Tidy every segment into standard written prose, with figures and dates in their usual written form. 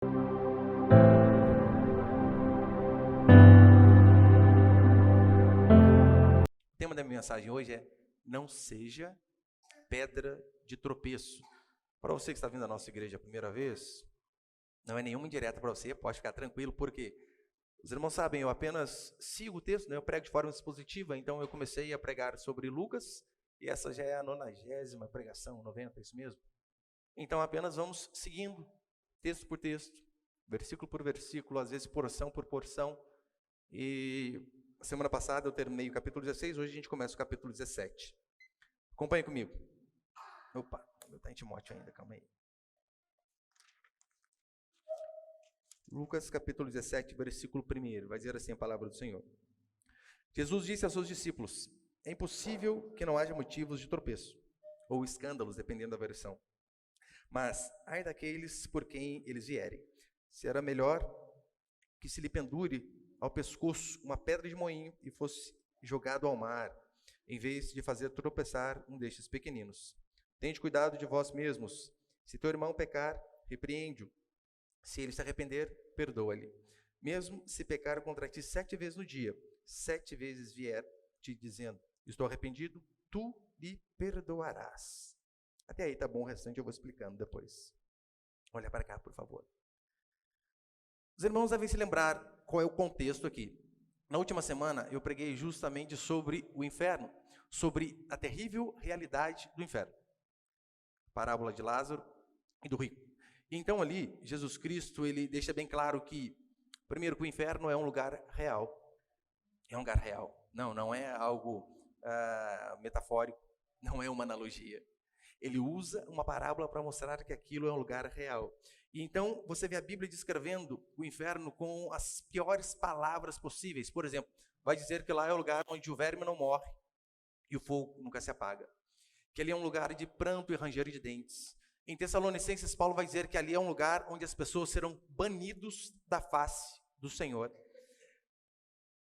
O tema da minha mensagem hoje é: não seja pedra de tropeço. Para você que está vindo à nossa igreja a primeira vez, não é nenhuma indireta para você, pode ficar tranquilo, porque os irmãos sabem, eu apenas sigo o texto, né? Eu prego de forma expositiva, então eu comecei a pregar sobre Lucas, e essa já é a 90ª pregação, 90, isso mesmo? Então apenas vamos seguindo, texto por texto, versículo por versículo, às vezes porção por porção, e semana passada eu terminei o capítulo 16, hoje a gente começa o capítulo 17. Acompanhe comigo. Opa, está em Timóteo ainda, calma aí. Lucas capítulo 17, versículo 1, vai dizer assim a palavra do Senhor. Jesus disse aos seus discípulos: é impossível que não haja motivos de tropeço, ou escândalos, dependendo da versão. Mas, ai daqueles por quem eles vierem. Será melhor que se lhe pendure ao pescoço uma pedra de moinho e fosse jogado ao mar, em vez de fazer tropeçar um destes pequeninos. Tende cuidado de vós mesmos. Se teu irmão pecar, repreende-o. Se ele se arrepender, perdoa-lhe. Mesmo se pecar contra ti 7 vezes no dia, 7 vezes vier te dizendo: estou arrependido, tu lhe perdoarás. Até aí tá bom, o restante eu vou explicando depois. Olha para cá, por favor. Os irmãos devem se lembrar qual é o contexto aqui. Na última semana eu preguei justamente sobre o inferno, sobre a terrível realidade do inferno. Parábola de Lázaro e do rico. Então ali, Jesus Cristo, ele deixa bem claro que, primeiro, que o inferno é um lugar real. É um lugar real. Não é algo metafórico, não é uma analogia. Ele usa uma parábola para mostrar que aquilo é um lugar real. E então, você vê a Bíblia descrevendo o inferno com as piores palavras possíveis. Por exemplo, vai dizer que lá é o lugar onde o verme não morre e o fogo nunca se apaga. Que ali é um lugar de pranto e ranger de dentes. Em Tessalonicenses, Paulo vai dizer que ali é um lugar onde as pessoas serão banidos da face do Senhor.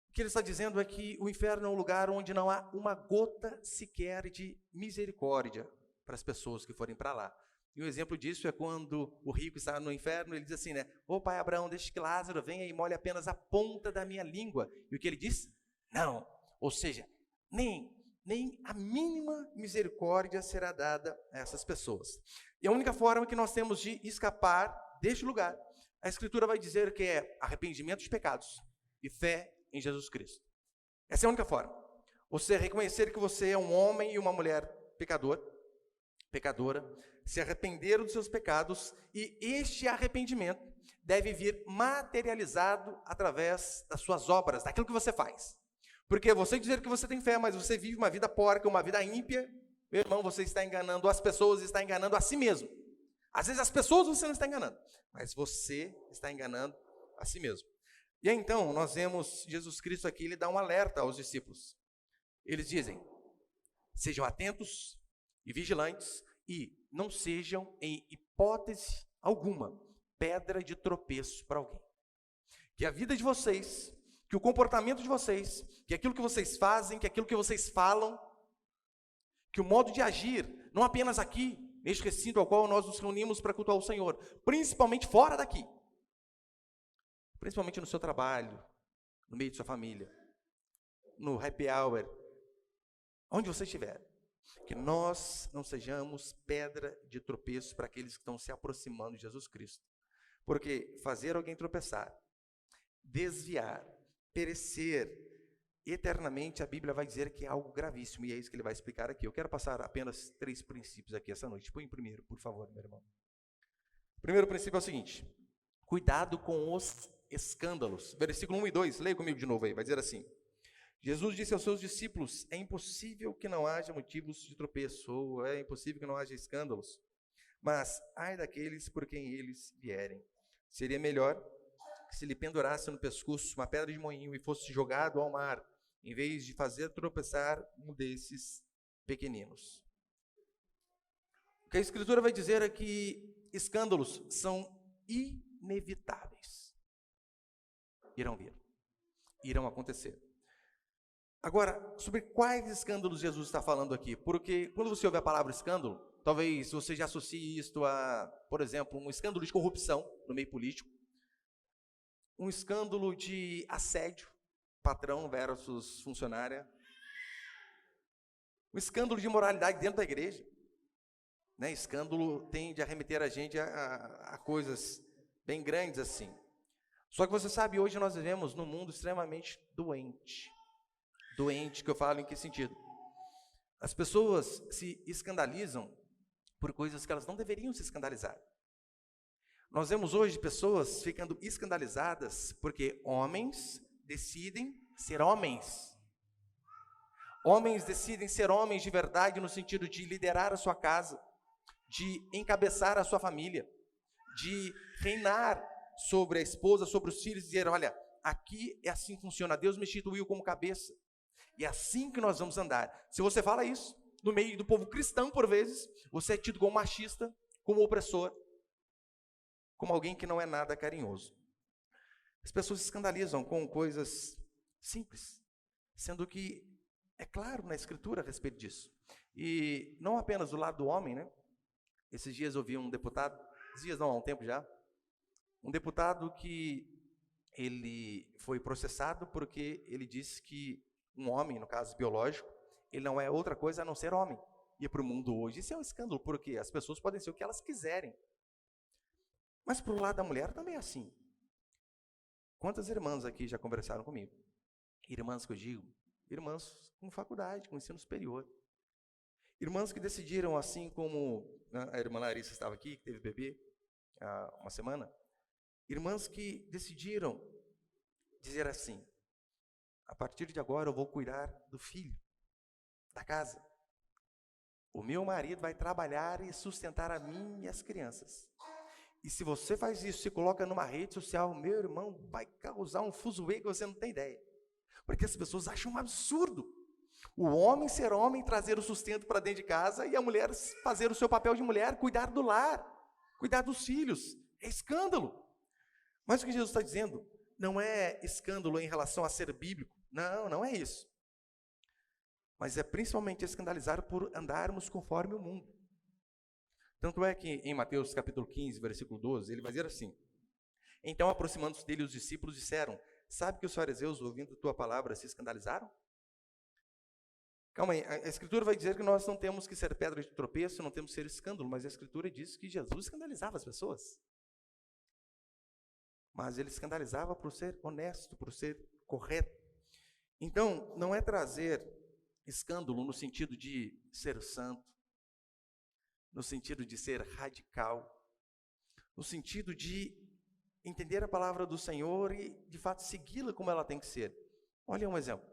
O que ele está dizendo é que o inferno é um lugar onde não há uma gota sequer de misericórdia para as pessoas que forem para lá. E um exemplo disso é quando o rico está no inferno, ele diz assim, né? Ô pai Abraão, deixe que Lázaro venha e molhe apenas a ponta da minha língua. E o que ele diz? Não. Ou seja, nem a mínima misericórdia será dada a essas pessoas. E a única forma que nós temos de escapar deste lugar, a Escritura vai dizer que é arrependimento de pecados e fé em Jesus Cristo. Essa é a única forma. Você reconhecer que você é um homem e uma mulher pecadora, se arrependeram dos seus pecados, e este arrependimento deve vir materializado através das suas obras, daquilo que você faz. Porque você dizer que você tem fé, mas você vive uma vida porca, uma vida ímpia, meu irmão, você está enganando as pessoas, está enganando a si mesmo. Às vezes as pessoas você não está enganando, mas você está enganando a si mesmo. E aí, então, nós vemos Jesus Cristo aqui, ele dá um alerta aos discípulos. Eles dizem: sejam atentos e vigilantes, e não sejam, em hipótese alguma, pedra de tropeço para alguém. Que a vida de vocês, que o comportamento de vocês, que aquilo que vocês fazem, que aquilo que vocês falam, que o modo de agir, não apenas aqui, neste recinto ao qual nós nos reunimos para cultuar o Senhor, principalmente fora daqui, principalmente no seu trabalho, no meio de sua família, no happy hour, onde você estiver, que nós não sejamos pedra de tropeço para aqueles que estão se aproximando de Jesus Cristo. Porque fazer alguém tropeçar, desviar, perecer eternamente, a Bíblia vai dizer que é algo gravíssimo, e é isso que ele vai explicar aqui. Eu quero passar apenas 3 princípios aqui essa noite. Põe em primeiro, por favor, meu irmão. O primeiro princípio é o seguinte: cuidado com os escândalos. Versículo 1 e 2, leia comigo de novo aí, vai dizer assim: Jesus disse aos seus discípulos: é impossível que não haja motivos de tropeço, ou é impossível que não haja escândalos, mas ai daqueles por quem eles vierem. Seria melhor que se lhe pendurasse no pescoço uma pedra de moinho e fosse jogado ao mar, em vez de fazer tropeçar um desses pequeninos. O que a Escritura vai dizer é que escândalos são inevitáveis. Irão vir, irão acontecer. Agora, sobre quais escândalos Jesus está falando aqui? Porque quando você ouve a palavra escândalo, Talvez você já associe isto a, por exemplo, um escândalo de corrupção no meio político, um escândalo de assédio, patrão versus funcionária, um escândalo de imoralidade dentro da igreja. Né? Escândalo tende a remeter a gente a coisas bem grandes assim. Só que você sabe, hoje nós vivemos num mundo extremamente doente. Doente, que eu falo em que sentido? As pessoas se escandalizam por coisas que elas não deveriam se escandalizar. Nós vemos hoje pessoas ficando escandalizadas porque homens decidem ser homens. Homens decidem ser homens de verdade no sentido de liderar a sua casa, de encabeçar a sua família, de reinar sobre a esposa, sobre os filhos, e dizer, olha, aqui é assim que funciona, Deus me instituiu como cabeça, e é assim que nós vamos andar. Se você fala isso, no meio do povo cristão, por vezes, você é tido como machista, como opressor, como alguém que não é nada carinhoso. As pessoas se escandalizam com coisas simples, sendo que é claro na Escritura a respeito disso. E não apenas do lado do homem, né? Esses dias eu vi um deputado, há um tempo já, um deputado que ele foi processado porque ele disse que um homem, no caso biológico, ele não é outra coisa a não ser homem. E para o mundo hoje isso é um escândalo, porque as pessoas podem ser o que elas quiserem. Mas para o lado da mulher também é assim. Quantas irmãs aqui já conversaram comigo? Irmãs que eu digo, irmãs com faculdade, com ensino superior. Irmãs que decidiram, assim como a irmã Larissa estava aqui, que teve bebê há uma semana, irmãs que decidiram dizer assim, a partir de agora eu vou cuidar do filho, da casa. O meu marido vai trabalhar e sustentar a mim e as crianças. E se você faz isso, se coloca numa rede social, meu irmão, vai causar um fuzuê que você não tem ideia. Porque as pessoas acham um absurdo o homem ser homem, trazer o sustento para dentro de casa, e a mulher fazer o seu papel de mulher, cuidar do lar, cuidar dos filhos. É escândalo. Mas o que Jesus está dizendo não é escândalo em relação a ser bíblico. Não, não é isso. Mas é principalmente escandalizar por andarmos conforme o mundo. Tanto é que em Mateus capítulo 15, versículo 12, ele vai dizer assim, então aproximando-se dele os discípulos disseram, sabe que os fariseus, ouvindo a tua palavra, se escandalizaram? Calma aí, a Escritura vai dizer que nós não temos que ser pedra de tropeço, não temos que ser escândalo, mas a Escritura diz que Jesus escandalizava as pessoas. Mas ele escandalizava por ser honesto, por ser correto. Então, não é trazer escândalo no sentido de ser santo, no sentido de ser radical, no sentido de entender a palavra do Senhor e, de fato, segui-la como ela tem que ser. Olha um exemplo,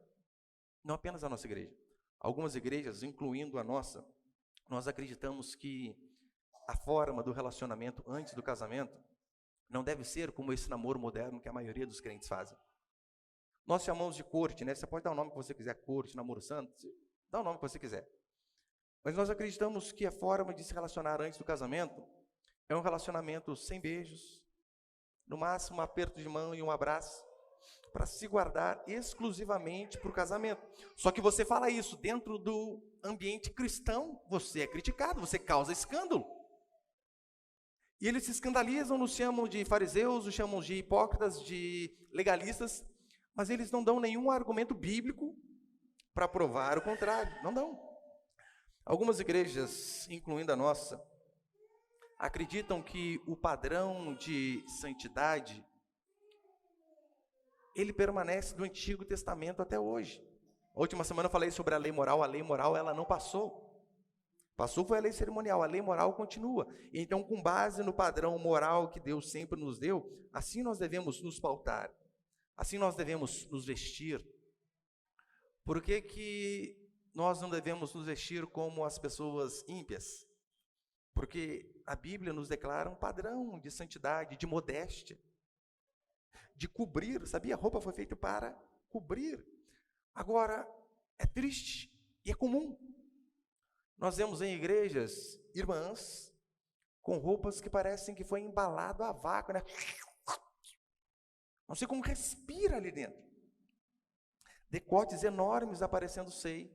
não apenas a nossa igreja. Algumas igrejas, incluindo a nossa, nós acreditamos que a forma do relacionamento antes do casamento não deve ser como esse namoro moderno que a maioria dos crentes fazem. Nós chamamos de corte, né? Você pode dar o nome que você quiser, corte, namoro santo, dá o nome que você quiser. Mas nós acreditamos que a forma de se relacionar antes do casamento é um relacionamento sem beijos, no máximo um aperto de mão e um abraço, para se guardar exclusivamente para o casamento. Só que você fala isso dentro do ambiente cristão, você é criticado, você causa escândalo. E eles se escandalizam, nos chamam de fariseus, nos chamam de hipócritas, de legalistas, mas eles não dão nenhum argumento bíblico para provar o contrário, não dão. Algumas igrejas, incluindo a nossa, acreditam que o padrão de santidade ele permanece do Antigo Testamento até hoje. A última semana eu falei sobre a lei moral ela não passou. Passou foi a lei cerimonial, a lei moral continua. Então, com base no padrão moral que Deus sempre nos deu, assim nós devemos nos pautar, assim nós devemos nos vestir. Por que nós não devemos nos vestir como as pessoas ímpias? Porque a Bíblia nos declara um padrão de santidade, de modéstia, de cobrir, sabia? A roupa foi feita para cobrir. Agora, é triste e é comum. Nós vemos em igrejas, irmãs, com roupas que parecem que foi embalado a vácuo, né? Não sei como respira ali dentro. Decotes enormes aparecendo seio.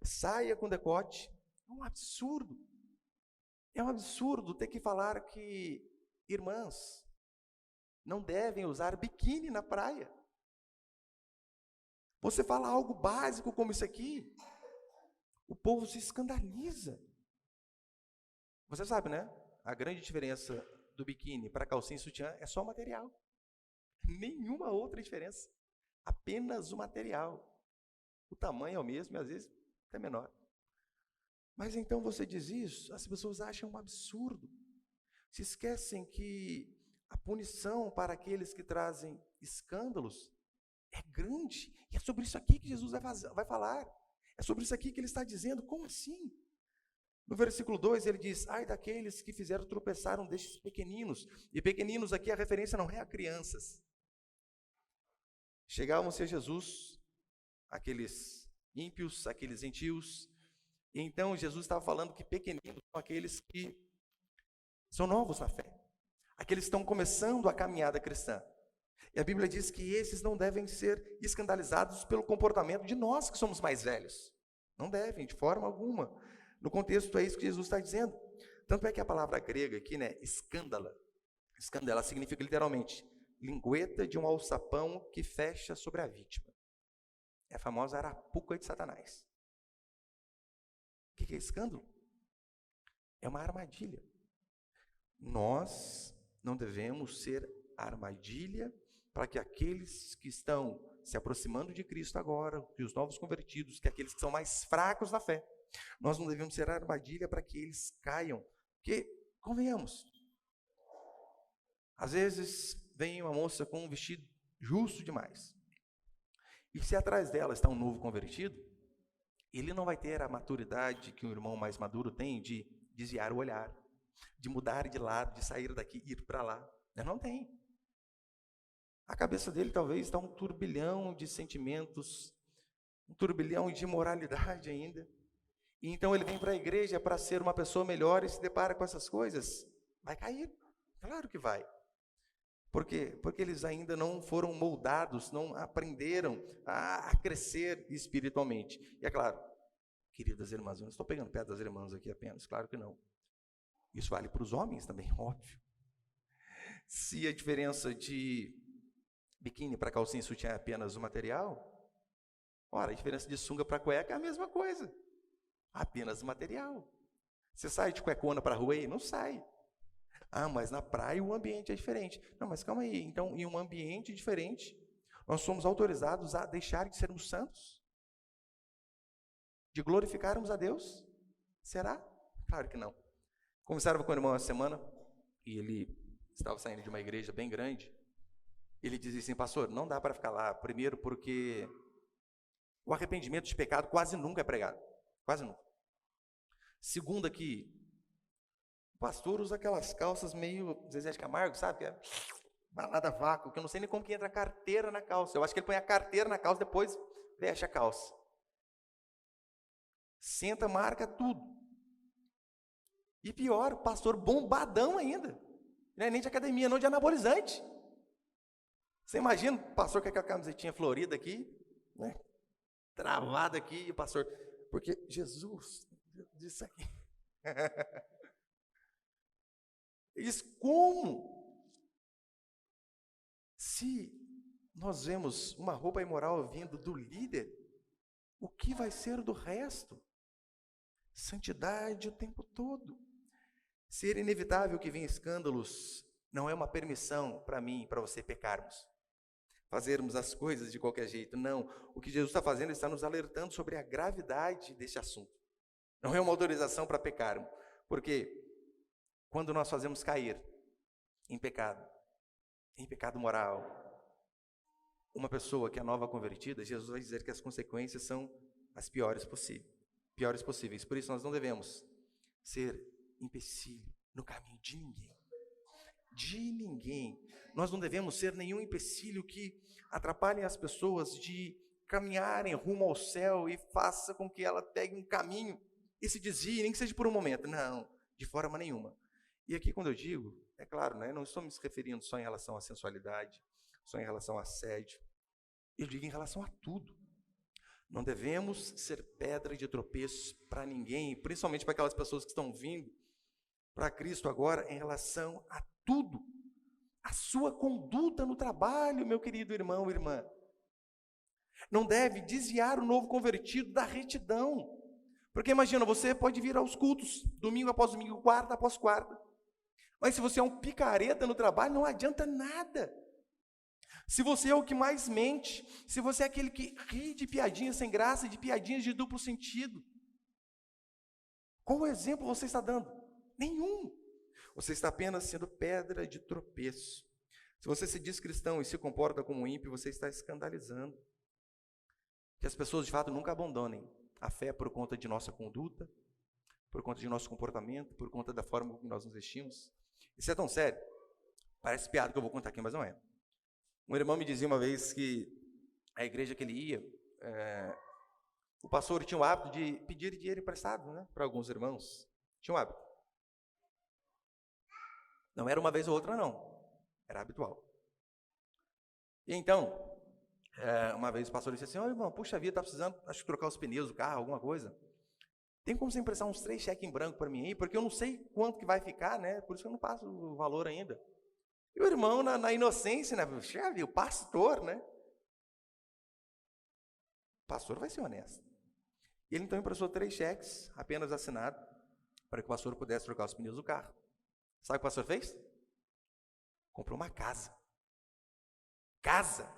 Saia com decote. É um absurdo. É um absurdo ter que falar que irmãs não devem usar biquíni na praia. Você fala algo básico como isso aqui, o povo se escandaliza. Você sabe, né? A grande diferença do biquíni para calcinha e sutiã é só o material. Nenhuma outra diferença. Apenas o material. O tamanho é o mesmo e às vezes até menor. Mas então você diz isso, as pessoas acham um absurdo. Se esquecem que a punição para aqueles que trazem escândalos é grande. E é sobre isso aqui que Jesus vai falar. É sobre isso aqui que ele está dizendo. Como assim? No versículo 2 ele diz: ai daqueles que fizeram tropeçar um destes pequeninos. E pequeninos aqui a referência não é a crianças. Chegavam-se a Jesus aqueles ímpios, aqueles gentios. E então Jesus estava falando que pequeninos são aqueles que são novos na fé. Aqueles que estão começando a caminhada cristã. E a Bíblia diz que esses não devem ser escandalizados pelo comportamento de nós que somos mais velhos. Não devem, de forma alguma. No contexto é isso que Jesus está dizendo. Tanto é que a palavra grega aqui, né, escândala, significa literalmente lingueta de um alçapão que fecha sobre a vítima. É a famosa arapuca de Satanás. O que é escândalo? É uma armadilha. Nós não devemos ser armadilha para que aqueles que estão se aproximando de Cristo agora, que os novos convertidos, que aqueles que são mais fracos na fé, nós não devemos ser armadilha para que eles caiam. Porque, convenhamos, às vezes vem uma moça com um vestido justo demais. E se atrás dela está um novo convertido, ele não vai ter a maturidade que um irmão mais maduro tem de desviar o olhar, de mudar de lado, de sair daqui e ir para lá. Não tem. A cabeça dele talvez está um turbilhão de sentimentos, um turbilhão de imoralidade ainda. E então ele vem para a igreja para ser uma pessoa melhor e se depara com essas coisas. Vai cair. Claro que vai. Por quê? Porque eles ainda não foram moldados, não aprenderam a crescer espiritualmente. E é claro, queridas irmãs, eu não estou pegando pé das irmãs aqui apenas, claro que não. Isso vale para os homens também, óbvio. Se a diferença de biquíni para calcinha e sutiã é apenas o material, ora, a diferença de sunga para cueca é a mesma coisa. Apenas o material. Você sai de cuecona para a rua aí? Não sai. Ah, mas na praia o ambiente é diferente. Não, mas calma aí. Então, em um ambiente diferente, nós somos autorizados a deixar de sermos santos? De glorificarmos a Deus? Será? Claro que não. Conversava com o irmão essa semana, e ele estava saindo de uma igreja bem grande. Ele dizia assim: pastor, não dá para ficar lá. Primeiro porque o arrependimento de pecado quase nunca é pregado. Quase nunca. Segundo que o pastor usa aquelas calças meio Zezé de Camargo, sabe? Que é balada vácuo, que eu não sei nem como que entra a carteira na calça. Eu acho que ele põe a carteira na calça, depois fecha a calça. Senta, marca tudo. E pior, o pastor bombadão ainda. Não é nem de academia, não de anabolizante. Você imagina o pastor com aquela camisetinha florida aqui, né? Travada aqui, e o pastor, porque Jesus disse aqui. Isso como? Se nós vemos uma roupa imoral vindo do líder, o que vai ser do resto? Santidade o tempo todo. Ser inevitável que venha escândalos não é uma permissão para mim e para você pecarmos. Fazermos as coisas de qualquer jeito. Não. O que Jesus está fazendo, ele está nos alertando sobre a gravidade desse assunto. Não é uma autorização para pecarmos. Porque quando nós fazemos cair em pecado moral, uma pessoa que é nova convertida, Jesus vai dizer que as consequências são as piores possíveis. Por isso nós não devemos ser empecilho no caminho de ninguém. De ninguém. Nós não devemos ser nenhum empecilho que atrapalhe as pessoas de caminharem rumo ao céu e faça com que ela pegue um caminho e se desvie, nem que seja por um momento. Não, de forma nenhuma. E aqui quando eu digo, é claro, né, não estou me referindo só em relação à sensualidade, só em relação ao assédio. Eu digo em relação a tudo. Não devemos ser pedra de tropeço para ninguém, principalmente para aquelas pessoas que estão vindo para Cristo agora em relação a tudo. A sua conduta no trabalho, meu querido irmão e irmã, não deve desviar o novo convertido da retidão. Porque imagina, você pode vir aos cultos, domingo após domingo, quarta após quarta. Mas se você é um picareta no trabalho, não adianta nada. Se você é o que mais mente, se você é aquele que ri de piadinhas sem graça, de piadinhas de duplo sentido, qual exemplo você está dando? Nenhum. Você está apenas sendo pedra de tropeço. Se você se diz cristão e se comporta como ímpio, você está escandalizando. Que as pessoas de fato nunca abandonem a fé por conta de nossa conduta, por conta de nosso comportamento, por conta da forma como nós nos vestimos. Isso é tão sério. Parece piada que eu vou contar aqui, mas não é. Um irmão me dizia uma vez que a igreja que ele ia, o pastor tinha o hábito de pedir dinheiro emprestado, né, para alguns irmãos. Tinha um hábito. Não era uma vez ou outra, não. Era habitual. E então, uma vez o pastor disse assim: irmão, puxa vida, está precisando, acho que trocar os pneus do carro, alguma coisa. Tem como você emprestar uns 3 cheques em branco para mim aí? Porque eu não sei quanto que vai ficar, né? Por isso que eu não passo o valor ainda. E o irmão, na inocência, né? O pastor, né? O pastor vai ser honesto. Ele então emprestou 3 cheques, apenas assinados, para que o pastor pudesse trocar os pneus do carro. Sabe o que o pastor fez? Comprou uma casa. Casa!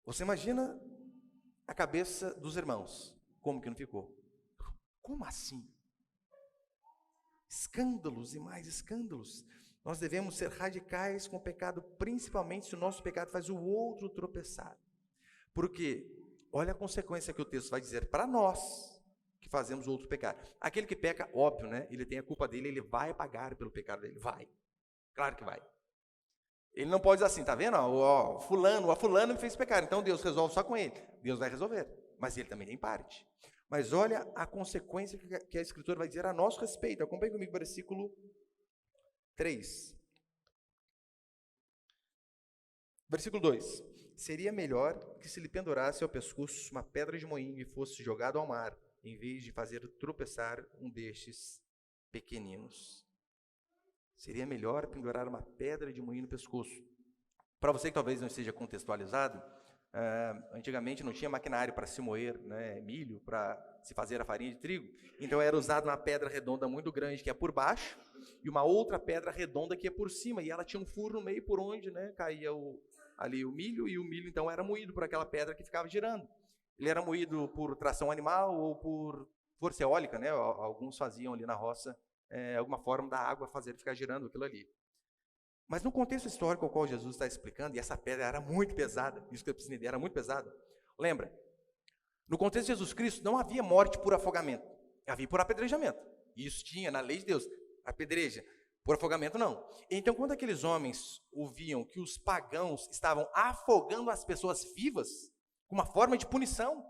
Você imagina a cabeça dos irmãos, como que não ficou? Como assim? Escândalos e mais escândalos. Nós devemos ser radicais com o pecado, principalmente se o nosso pecado faz o outro tropeçar. Porque, olha a consequência que o texto vai dizer para nós, que fazemos o outro pecar. Aquele que peca, óbvio, né? Ele tem a culpa dele, ele vai pagar pelo pecado dele. Vai. Claro que vai. Ele não pode dizer assim, tá vendo? Fulano me fez pecar, então Deus resolve só com ele. Deus vai resolver, mas ele também tem parte. Mas olha a consequência que a Escritura vai dizer a nosso respeito. Acompanhe comigo o versículo 3. Versículo 2. Seria melhor que se lhe pendurasse ao pescoço uma pedra de moinho e fosse jogado ao mar, em vez de fazer tropeçar um destes pequeninos. Seria melhor pendurar uma pedra de moinho no pescoço. Para você que talvez não esteja contextualizado, antigamente não tinha maquinário para se moer, né, milho, para se fazer a farinha de trigo. Então era usada uma pedra redonda muito grande que é por baixo e uma outra pedra redonda que é por cima. E ela tinha um furo no meio por onde, né, caía ali o milho, e o milho então era moído por aquela pedra que ficava girando. Ele era moído por tração animal ou por força eólica, né? Alguns faziam ali na roça alguma forma da água fazer ficar girando aquilo ali. Mas no contexto histórico ao qual Jesus está explicando, e essa pedra era muito pesada, isso que eu preciso entender, era muito pesada. Lembra? No contexto de Jesus Cristo, não havia morte por afogamento, havia por apedrejamento. Isso tinha na lei de Deus, apedreja. Por afogamento, não. Então, quando aqueles homens ouviam que os pagãos estavam afogando as pessoas vivas, uma forma de punição,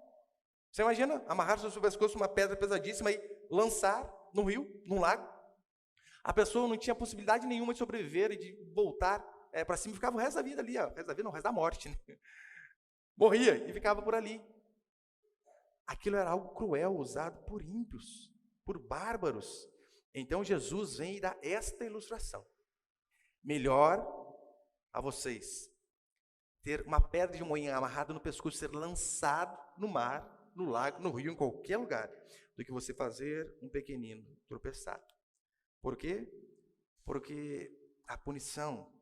você imagina amarrar sobre o seu pescoço uma pedra pesadíssima e lançar no rio, num lago? A pessoa não tinha possibilidade nenhuma de sobreviver e de voltar para cima, ficava o resto da vida ali, ó. O resto da vida não, o resto da morte, né? Morria e ficava por ali. Aquilo era algo cruel, usado por ímpios, por bárbaros. Então Jesus vem e dá esta ilustração. Melhor a vocês ter uma pedra de moinho amarrada no pescoço, ser lançado no mar, no lago, no rio, em qualquer lugar, do que você fazer um pequenino tropeçar. Por quê? Porque a punição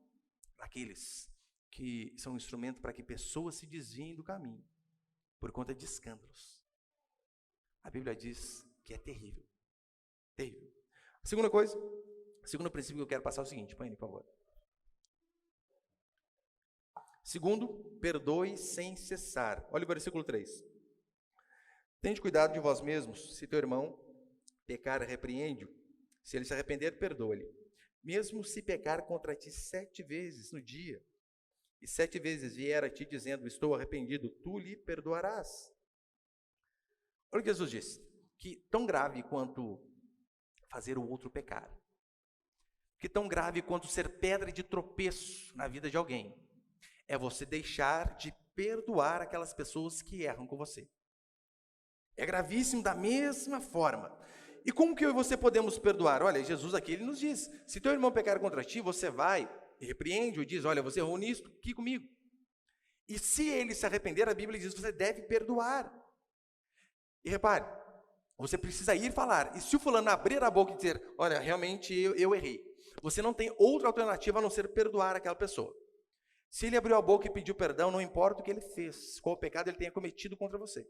daqueles que são instrumento para que pessoas se desviem do caminho, por conta de escândalos, a Bíblia diz que é terrível. Terrível. A segunda coisa, o segundo princípio que eu quero passar é o seguinte, põe aí, por favor. Segundo, perdoe sem cessar. Olha o versículo 3. Tende cuidado de vós mesmos, se teu irmão pecar, repreende-o. Se ele se arrepender, perdoa-lhe. Mesmo se pecar contra ti 7 vezes no dia, e 7 vezes vier a ti dizendo, estou arrependido, tu lhe perdoarás. Olha o que Jesus disse, que tão grave quanto fazer o outro pecar, que tão grave quanto ser pedra de tropeço na vida de alguém, é você deixar de perdoar aquelas pessoas que erram com você. É gravíssimo da mesma forma. E como que eu e você podemos perdoar? Olha, Jesus aqui, ele nos diz, se teu irmão pecar contra ti, você vai e repreende-o e diz, olha, você errou nisso, aqui comigo. E se ele se arrepender, a Bíblia diz, você deve perdoar. E repare, você precisa ir falar. E se o fulano abrir a boca e dizer, olha, realmente eu errei, você não tem outra alternativa a não ser perdoar aquela pessoa. Se ele abriu a boca e pediu perdão, não importa o que ele fez, qual pecado ele tenha cometido contra você.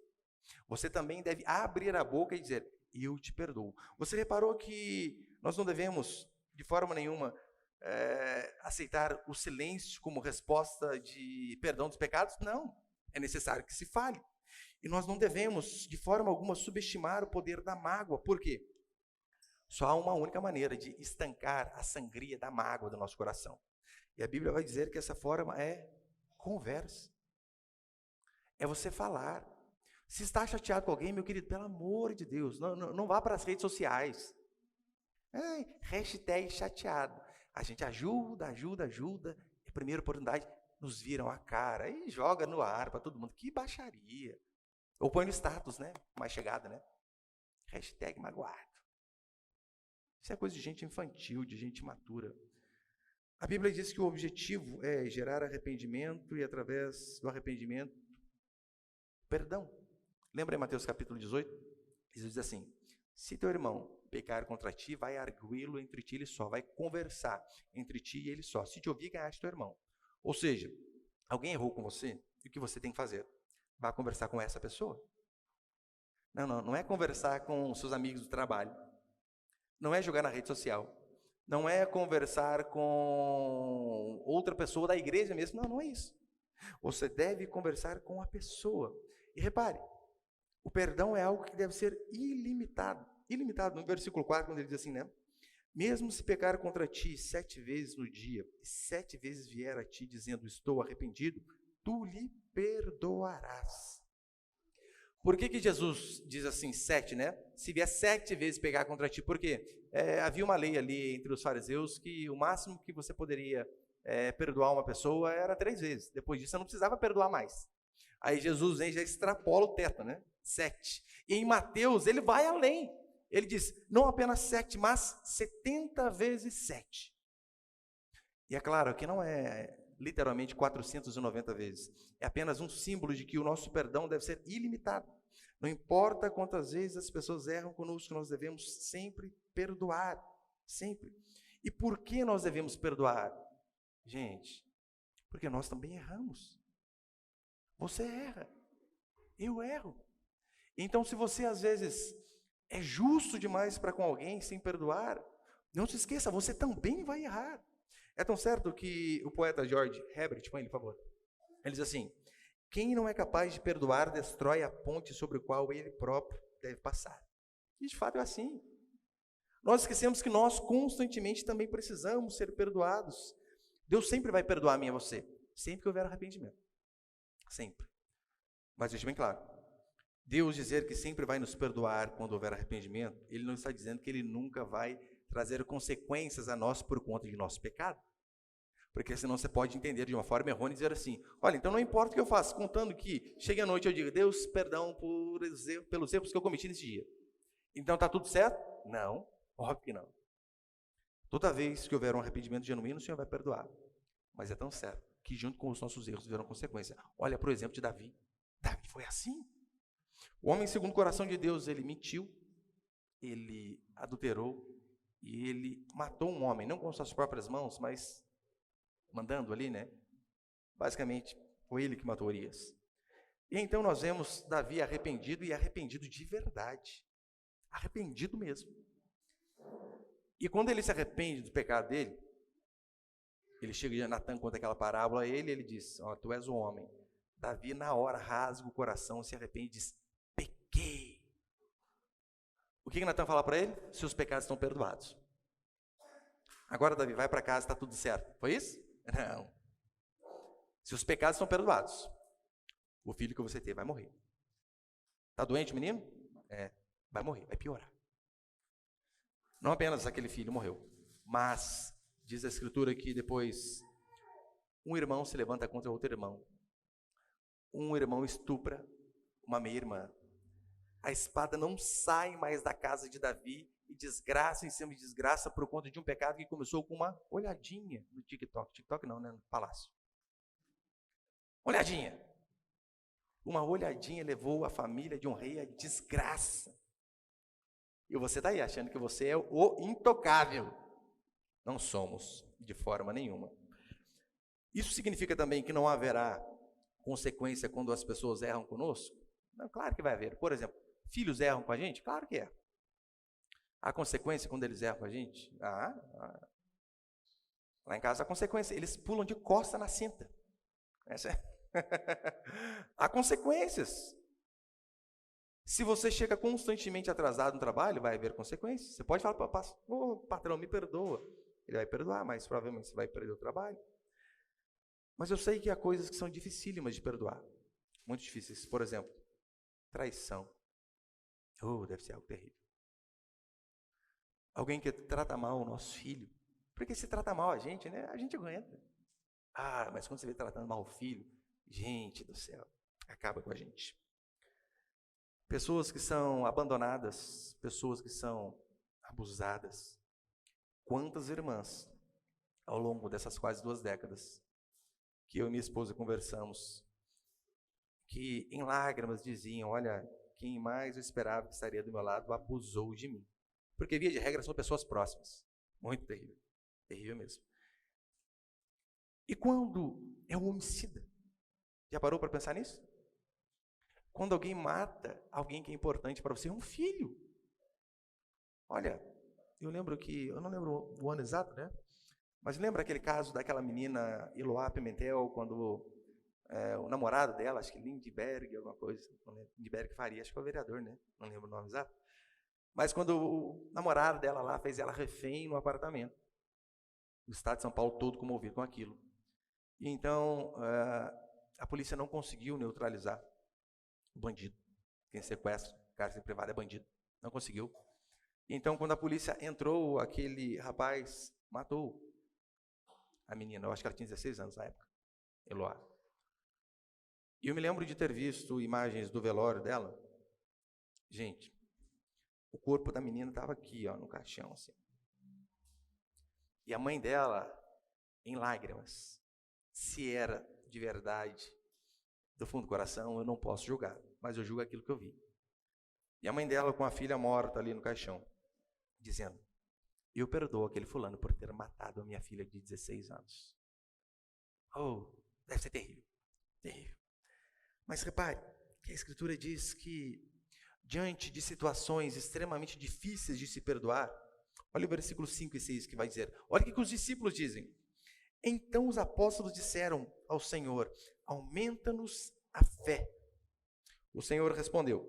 Você também deve abrir a boca e dizer, eu te perdoo. Você reparou que nós não devemos, de forma nenhuma, aceitar o silêncio como resposta de perdão dos pecados? Não, é necessário que se fale. E nós não devemos, de forma alguma, subestimar o poder da mágoa. Por quê? Só há uma única maneira de estancar a sangria da mágoa do nosso coração. E a Bíblia vai dizer que essa forma é conversa. É você falar. Se está chateado com alguém, meu querido, pelo amor de Deus, não vá para as redes sociais. Hashtag chateado. A gente ajuda. E a primeira oportunidade, nos viram a cara e joga no ar para todo mundo. Que baixaria. Ou põe no status, né? Mais chegada, né? Hashtag magoado. Isso é coisa de gente infantil, de gente imatura. A Bíblia diz que o objetivo é gerar arrependimento e, através do arrependimento, perdão. Lembra em Mateus capítulo 18? Jesus diz assim, se teu irmão pecar contra ti, vai arguí-lo entre ti e ele só, vai conversar entre ti e ele só. Se te ouvir, ganhaste teu irmão. Ou seja, alguém errou com você, e o que você tem que fazer? Vai conversar com essa pessoa. Não é conversar com seus amigos do trabalho. Não é jogar na rede social. Não é conversar com outra pessoa da igreja mesmo. Não é isso. Você deve conversar com a pessoa. E repare, o perdão é algo que deve ser ilimitado. Ilimitado, no versículo 4, quando ele diz assim, né? Mesmo se pecar contra ti 7 vezes no dia, e 7 vezes vier a ti dizendo, estou arrependido, tu lhe perdoarás. Por que Jesus diz assim, 7, né? Se vier 7 vezes pecar contra ti, por quê? Havia uma lei ali entre os fariseus que o máximo que você poderia perdoar uma pessoa era 3 vezes. Depois disso, você não precisava perdoar mais. Aí Jesus vem e já extrapola o teto, né? 7. E em Mateus, ele vai além. Ele diz, não apenas 7, mas 70 vezes 7. E é claro que não é literalmente 490 vezes. É apenas um símbolo de que o nosso perdão deve ser ilimitado. Não importa quantas vezes as pessoas erram conosco, nós devemos sempre perdoar. Sempre. E por que nós devemos perdoar? Gente, porque nós também erramos. Você erra. Eu erro. Então, se você às vezes é justo demais para com alguém sem perdoar, não se esqueça, você também vai errar. É tão certo que o poeta George Herbert, põe ele, por favor, ele diz assim, quem não é capaz de perdoar destrói a ponte sobre a qual ele próprio deve passar. E de fato é assim. Nós esquecemos que nós constantemente também precisamos ser perdoados. Deus sempre vai perdoar a mim e a você, sempre que houver arrependimento. Sempre. Mas deixe bem claro, Deus dizer que sempre vai nos perdoar quando houver arrependimento, Ele não está dizendo que Ele nunca vai trazer consequências a nós por conta de nosso pecado. Porque senão você pode entender de uma forma errônea e dizer assim, olha, então não importa o que eu faço, contando que chegue à noite eu digo, Deus, perdão pelos erros que eu cometi nesse dia. Então está tudo certo? Não, óbvio que não. Toda vez que houver um arrependimento genuíno, o Senhor vai perdoar. Mas é tão certo que junto com os nossos erros viram consequência. Olha, por exemplo, de Davi. Davi foi assim. O homem segundo o coração de Deus, ele mentiu, ele adulterou e ele matou um homem, não com suas próprias mãos, mas mandando ali, né? Basicamente, foi ele que matou Urias. E então nós vemos Davi arrependido e arrependido de verdade. Arrependido mesmo. E quando ele se arrepende do pecado dele, ele chega de Natan, conta aquela parábola a ele, ele diz, ó, tu és o homem. Davi na hora rasga o coração, se arrepende e diz, pequei. O que Natan fala para ele? Seus pecados estão perdoados. Agora Davi, vai para casa, está tudo certo. Foi isso? Não. Seus pecados estão perdoados. O filho que você teve vai morrer. Está doente, menino? Vai morrer, vai piorar. Não apenas aquele filho morreu, mas diz a Escritura que depois um irmão se levanta contra outro irmão. um irmão estupra uma meia-irmã. A espada não sai mais da casa de Davi, e desgraça em cima de desgraça por conta de um pecado que começou com uma olhadinha no TikTok. TikTok não, né? No palácio. Olhadinha. Uma olhadinha levou a família de um rei à desgraça. E você está aí achando que você é o intocável. Não somos, de forma nenhuma. Isso significa também que não haverá consequência quando as pessoas erram conosco? Não, claro que vai haver. Por exemplo, filhos erram com a gente? Claro que é. Há consequência quando eles erram com a gente? Lá em casa há consequência. Eles pulam de costa na cinta. Essa é. Há consequências. Se você chega constantemente atrasado no trabalho, vai haver consequências. Você pode falar para o patrão, me perdoa. Ele vai perdoar, mas provavelmente você vai perder o trabalho. Mas eu sei que há coisas que são dificílimas de perdoar. Muito difíceis. Por exemplo, traição. Deve ser algo terrível. Alguém que trata mal o nosso filho. Porque se trata mal a gente, né? A gente aguenta. Mas quando você vê tratando mal o filho, gente do céu, acaba com a gente. Pessoas que são abandonadas, pessoas que são abusadas. Quantas irmãs, ao longo dessas quase 2 décadas, que eu e minha esposa conversamos, que em lágrimas diziam, olha, quem mais eu esperava que estaria do meu lado abusou de mim. Porque, via de regra, são pessoas próximas. Muito terrível. Terrível mesmo. E quando é um homicida? Já parou para pensar nisso? Quando alguém mata alguém que é importante para você, um filho. Olha, eu não lembro o ano exato, né? Mas lembra aquele caso daquela menina Eloá Pimentel, quando o namorado dela, acho que Lindbergh, alguma coisa, não lembro, Lindbergh Faria, acho que foi o vereador, né? Não lembro o nome exato. Mas quando o namorado dela lá fez ela refém no apartamento. O estado de São Paulo todo comovido com aquilo. E então, a polícia não conseguiu neutralizar o bandido. Quem sequestra, cárcere privado é bandido. Não conseguiu. Então, quando a polícia entrou, aquele rapaz matou a menina. Eu acho que ela tinha 16 anos na época. Eloá. E eu me lembro de ter visto imagens do velório dela. Gente, o corpo da menina estava aqui, no caixão, assim. E a mãe dela, em lágrimas. Se era de verdade, do fundo do coração, eu não posso julgar, mas eu julgo aquilo que eu vi. E a mãe dela com a filha morta ali no caixão, dizendo, eu perdoo aquele fulano por ter matado a minha filha de 16 anos. Deve ser terrível, terrível. Mas repare, que a Escritura diz que, diante de situações extremamente difíceis de se perdoar, olha o versículo 5 e 6 que vai dizer, olha o que os discípulos dizem. Então os apóstolos disseram ao Senhor, aumenta-nos a fé. O Senhor respondeu,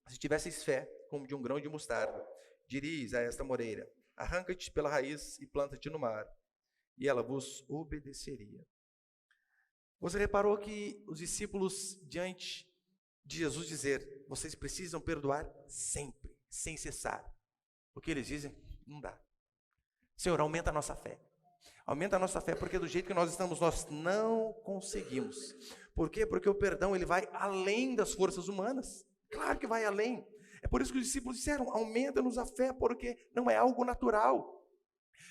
se tivesseis fé como de um grão de mostarda, diríeis a esta moreira, arranca-te pela raiz e planta-te no mar, e ela vos obedeceria. Você reparou que os discípulos, diante de Jesus dizer, vocês precisam perdoar sempre, sem cessar. O que eles dizem? Não dá. Senhor, aumenta a nossa fé. Aumenta a nossa fé, porque do jeito que nós estamos, nós não conseguimos. Por quê? Porque o perdão, ele vai além das forças humanas. Claro que vai além. É por isso que os discípulos disseram, aumenta-nos a fé, porque não é algo natural.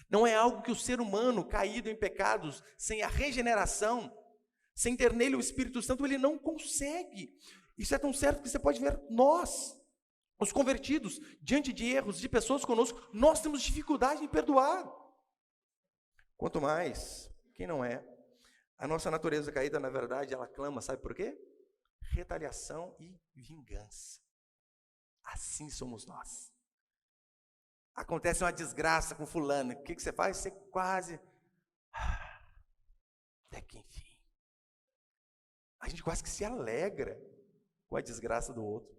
Não é algo que o ser humano, caído em pecados, sem a regeneração, sem ter nele o Espírito Santo, ele não consegue. Isso é tão certo que você pode ver nós, os convertidos, diante de erros de pessoas conosco, nós temos dificuldade em perdoar. Quanto mais, quem não é, a nossa natureza caída, na verdade, ela clama, sabe por quê? Retaliação e vingança. Assim somos nós. Acontece uma desgraça com fulano, o que você faz? Você quase... Até que enfim. A gente quase que se alegra com a desgraça do outro.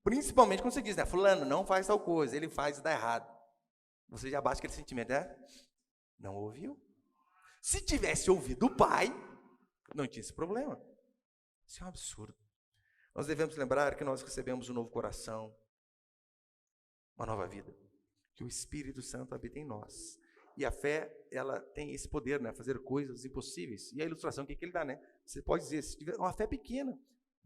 Principalmente quando você diz, né? Fulano não faz tal coisa, ele faz e dá errado. Você já bate aquele sentimento, Não ouviu? Se tivesse ouvido o pai, não tinha esse problema. Isso é um absurdo. Nós devemos lembrar que nós recebemos um novo coração, uma nova vida, que o Espírito Santo habita em nós. E a fé, ela tem esse poder, fazer coisas impossíveis. E a ilustração, o que ele dá, Você pode dizer, se tiver uma fé pequena,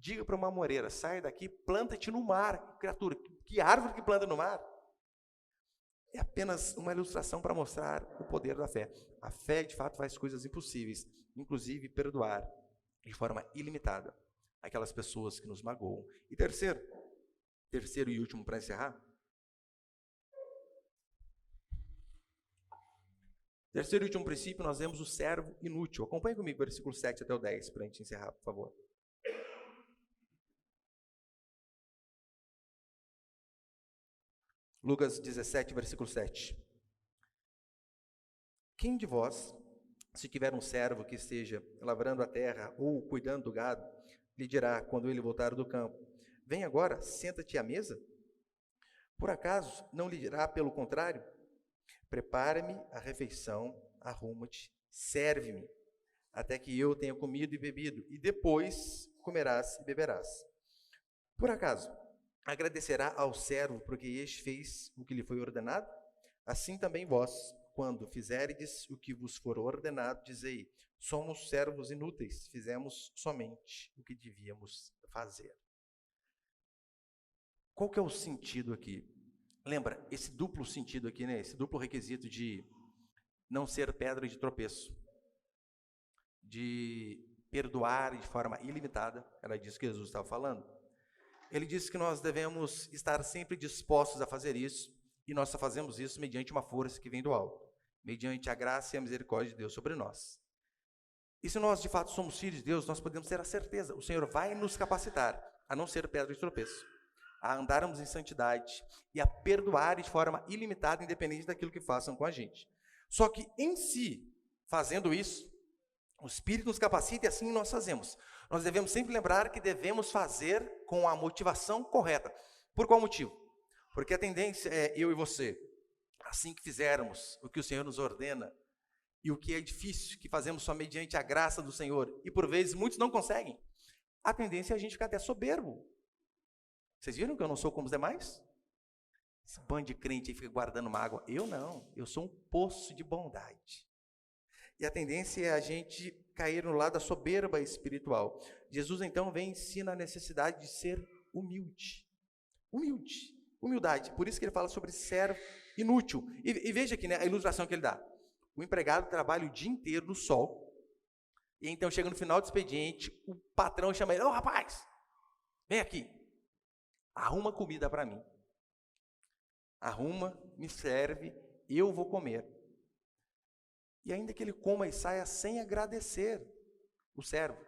Diga para uma amoreira, sai daqui, planta-te no mar. Criatura, que árvore que planta no mar? É apenas uma ilustração para mostrar o poder da fé. A fé, de fato, faz coisas impossíveis, inclusive perdoar de forma ilimitada aquelas pessoas que nos magoam. E terceiro e último para encerrar. Terceiro e último princípio, nós vemos o servo inútil. Acompanhe comigo, versículo 7 até o 10, para a gente encerrar, por favor. Lucas 17, versículo 7. Quem de vós, se tiver um servo que esteja lavrando a terra ou cuidando do gado, lhe dirá, quando ele voltar do campo, vem agora, senta-te à mesa? Por acaso não lhe dirá pelo contrário? Prepara-me a refeição, arruma-te, serve-me, até que eu tenha comido e bebido, e depois comerás e beberás. Por acaso agradecerá ao servo porque este fez o que lhe foi ordenado? Assim também vós, quando fizerdes o que vos for ordenado, dizei, somos servos inúteis, fizemos somente o que devíamos fazer. Qual que é o sentido aqui? Lembra, esse duplo sentido aqui, né? Esse duplo requisito de não ser pedra de tropeço, de perdoar de forma ilimitada, era disso que Jesus estava falando. Ele disse que nós devemos estar sempre dispostos a fazer isso, e nós só fazemos isso mediante uma força que vem do alto, mediante a graça e a misericórdia de Deus sobre nós. E se nós de fato somos filhos de Deus, nós podemos ter a certeza, o Senhor vai nos capacitar a não ser pedra de tropeço, a andarmos em santidade e a perdoar de forma ilimitada, independente daquilo que façam com a gente. Só que em si, fazendo isso, o Espírito nos capacita e assim nós fazemos. Nós devemos sempre lembrar que devemos fazer com a motivação correta. Por qual motivo? Porque a tendência é eu e você, assim que fizermos o que o Senhor nos ordena, e o que é difícil, que fazemos só mediante a graça do Senhor, e por vezes muitos não conseguem, a tendência é a gente ficar até soberbo. Vocês viram que eu não sou como os demais? Esse bando de crente aí fica guardando mágoa. Eu não, eu sou um poço de bondade. E a tendência é a gente cair no lado da soberba espiritual. Jesus então vem e ensina a necessidade de ser humilde. Humildade. Por isso que ele fala sobre servo inútil. E veja aqui, né, a ilustração que ele dá. O empregado trabalha o dia inteiro no sol, e então chega no final do expediente, o patrão chama ele, ô rapaz, vem aqui, arruma comida para mim. Arruma, me serve, eu vou comer. E ainda que ele coma e saia sem agradecer o servo.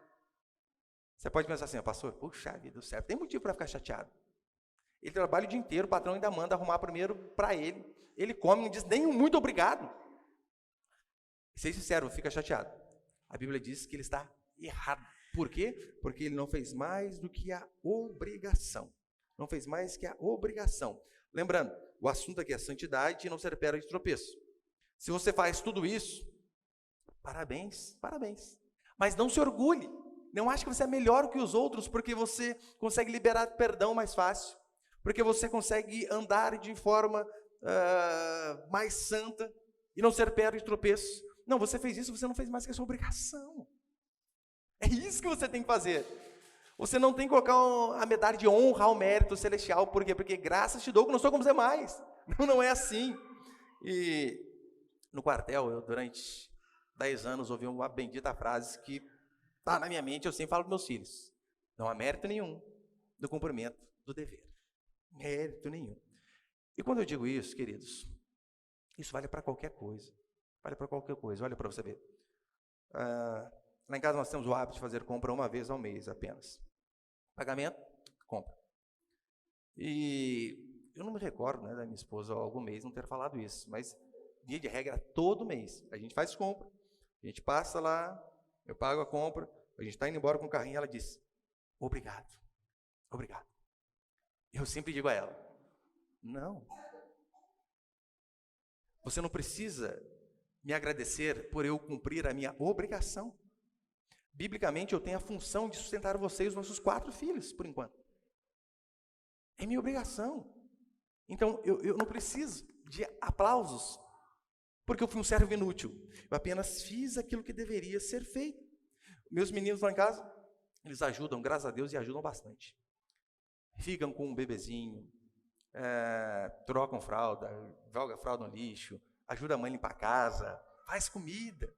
Você pode pensar assim, pastor, puxa vida, o servo tem motivo para ficar chateado. Ele trabalha o dia inteiro, o patrão ainda manda arrumar primeiro para ele. Ele come, não diz nem um muito obrigado. Se esse servo fica chateado, a Bíblia diz que ele está errado. Por quê? Porque ele não fez mais do que a obrigação. Não fez mais que a obrigação. Lembrando, o assunto aqui é santidade e não ser pedra de tropeço. Se você faz tudo isso, parabéns. Mas não se orgulhe. Não ache que você é melhor que os outros porque você consegue liberar perdão mais fácil. Porque você consegue andar de forma mais santa e não ser pedra de tropeço. Não, você fez isso, você não fez mais que a sua obrigação. É isso que você tem que fazer. Você não tem que colocar a medalha de honra ao mérito celestial. Por quê? Porque graças te dou que não sou como os demais. Não é assim. E no quartel, eu durante 10 anos ouvi uma bendita frase que está na minha mente, eu sempre falo para meus filhos. Não há mérito nenhum no cumprimento do dever. Mérito nenhum. E quando eu digo isso, queridos, isso vale para qualquer coisa. Vale para qualquer coisa. Olha para você ver. Lá em casa nós temos o hábito de fazer compra uma vez ao mês apenas. Pagamento, compra. E eu não me recordo, né, da minha esposa algum mês não ter falado isso, mas via de regra todo mês. A gente faz compra, a gente passa lá, eu pago a compra, a gente está indo embora com o carrinho, ela diz, obrigado. Eu sempre digo a ela, não. Você não precisa me agradecer por eu cumprir a minha obrigação. Biblicamente, eu tenho a função de sustentar você e os nossos 4 filhos, por enquanto. É minha obrigação. Então, eu não preciso de aplausos, porque eu fui um servo inútil. Eu apenas fiz aquilo que deveria ser feito. Meus meninos lá em casa, eles ajudam, graças a Deus, e ajudam bastante. Ficam com um bebezinho, trocam fralda, joga fralda no lixo, ajuda a mãe a limpar a casa, faz comida.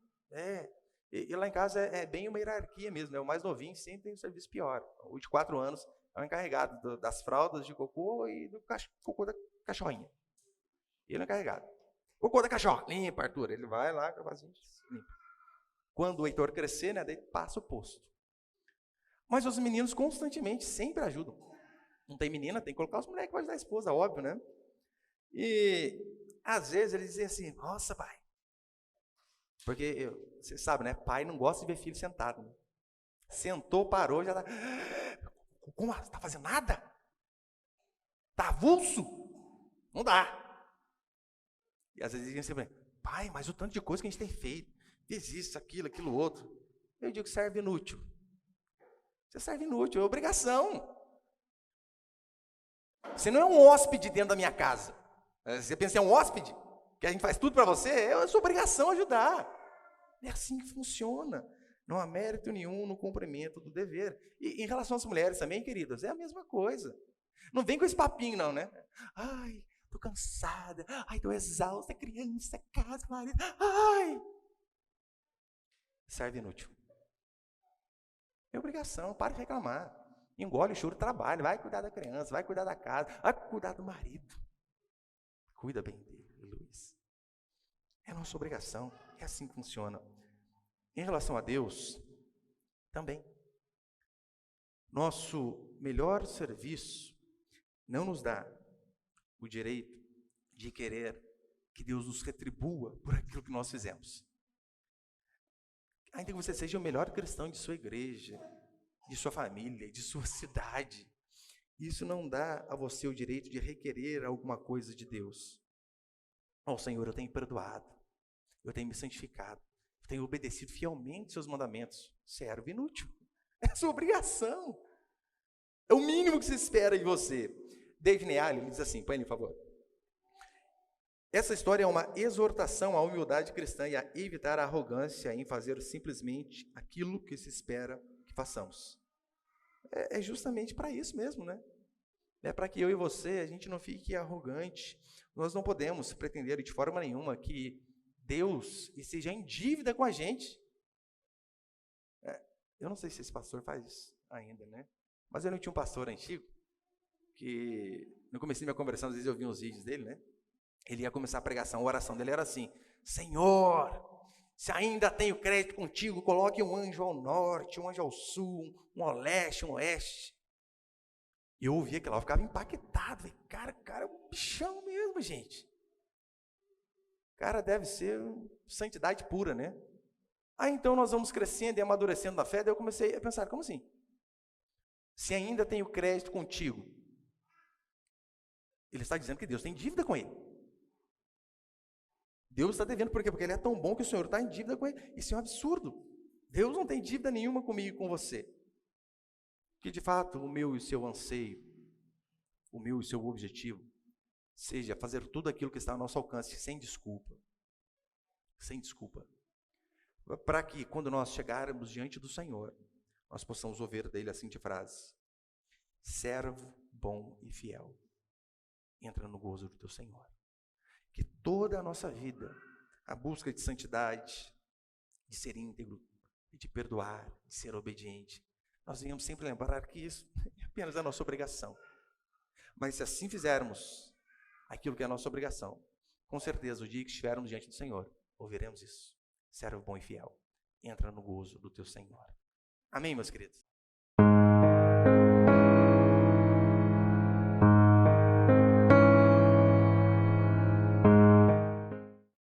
E lá em casa é bem uma hierarquia mesmo, né? O mais novinho sempre tem um serviço pior. O de 4 anos é o encarregado das fraldas de cocô e do cocô da cachorrinha. Ele é o encarregado. Cocô da cachorra, limpa, Arthur. Ele vai lá, limpa. Quando o Heitor crescer, né, daí passa o posto. Mas os meninos constantemente sempre ajudam. Não tem menina, tem que colocar os moleques para ajudar a esposa, óbvio, né? E às vezes eles dizem assim: nossa, pai. Porque você sabe, né? Pai não gosta de ver filho sentado. Né? Sentou, parou, já está. Como? Você está fazendo nada? Está avulso? Não dá. E às vezes dizem assim: pai, mas o tanto de coisa que a gente tem feito. Diz isso, aquilo outro. Eu digo: serve inútil. Você serve inútil, é obrigação. Você não é um hóspede dentro da minha casa. Você pensa que é um hóspede? Que a gente faz tudo para você? É sua obrigação ajudar. É assim que funciona. Não há mérito nenhum no cumprimento do dever. E em relação às mulheres também, queridas, é a mesma coisa. Não vem com esse papinho, não, né? Ai, tô cansada. Ai, tô exausta. Criança, casa, marido. Ai! Serve inútil. É obrigação, para de reclamar. Engole o choro, trabalha, vai cuidar da criança, vai cuidar da casa, vai cuidar do marido. Cuida bem dele, Luiz. É nossa obrigação, é assim que funciona. Em relação a Deus, também. Nosso melhor serviço não nos dá o direito de querer que Deus nos retribua por aquilo que nós fizemos. Ainda que você seja o melhor cristão de sua igreja, de sua família, de sua cidade, isso não dá a você o direito de requerer alguma coisa de Deus. Senhor, eu tenho perdoado, eu tenho me santificado, eu tenho obedecido fielmente seus mandamentos. Servo inútil, é sua obrigação, é o mínimo que se espera de você. David Neal diz assim, põe por favor. Essa história é uma exortação à humildade cristã e a evitar a arrogância em fazer simplesmente aquilo que se espera que façamos. É justamente para isso mesmo, né? É para que eu e você, a gente não fique arrogante. Nós não podemos pretender de forma nenhuma que Deus esteja em dívida com a gente. Eu não sei se esse pastor faz isso ainda, né? Mas eu não tinha um pastor antigo, que no começo da minha conversão, às vezes eu vi uns vídeos dele, né? Ele ia começar a pregação, a oração dele era assim: Senhor, se ainda tenho crédito contigo, coloque um anjo ao norte, um anjo ao sul, um ao leste, um ao oeste. E eu ouvia aquilo lá, eu ficava impactado. Falei, cara é um bichão mesmo, gente. Cara, deve ser santidade pura, né? Aí então nós vamos crescendo e amadurecendo na fé, daí eu comecei a pensar, como assim? Se ainda tenho crédito contigo. Ele está dizendo que Deus tem dívida com ele. Deus está devendo, por quê? Porque ele é tão bom que o Senhor está em dívida com ele. Isso é um absurdo. Deus não tem dívida nenhuma comigo e com você. Que de fato o meu e o seu anseio, o meu e o seu objetivo, seja fazer tudo aquilo que está ao nosso alcance, sem desculpa. Sem desculpa. Para que quando nós chegarmos diante do Senhor, nós possamos ouvir dele a seguinte frase: servo bom e fiel, entra no gozo do teu Senhor. Que toda a nossa vida, a busca de santidade, de ser íntegro, de perdoar, de ser obediente, nós venhamos sempre lembrar que isso é apenas a nossa obrigação. Mas se assim fizermos aquilo que é a nossa obrigação, com certeza, o dia que estivermos diante do Senhor, ouviremos isso. Servo bom e fiel, entra no gozo do teu Senhor. Amém, meus queridos?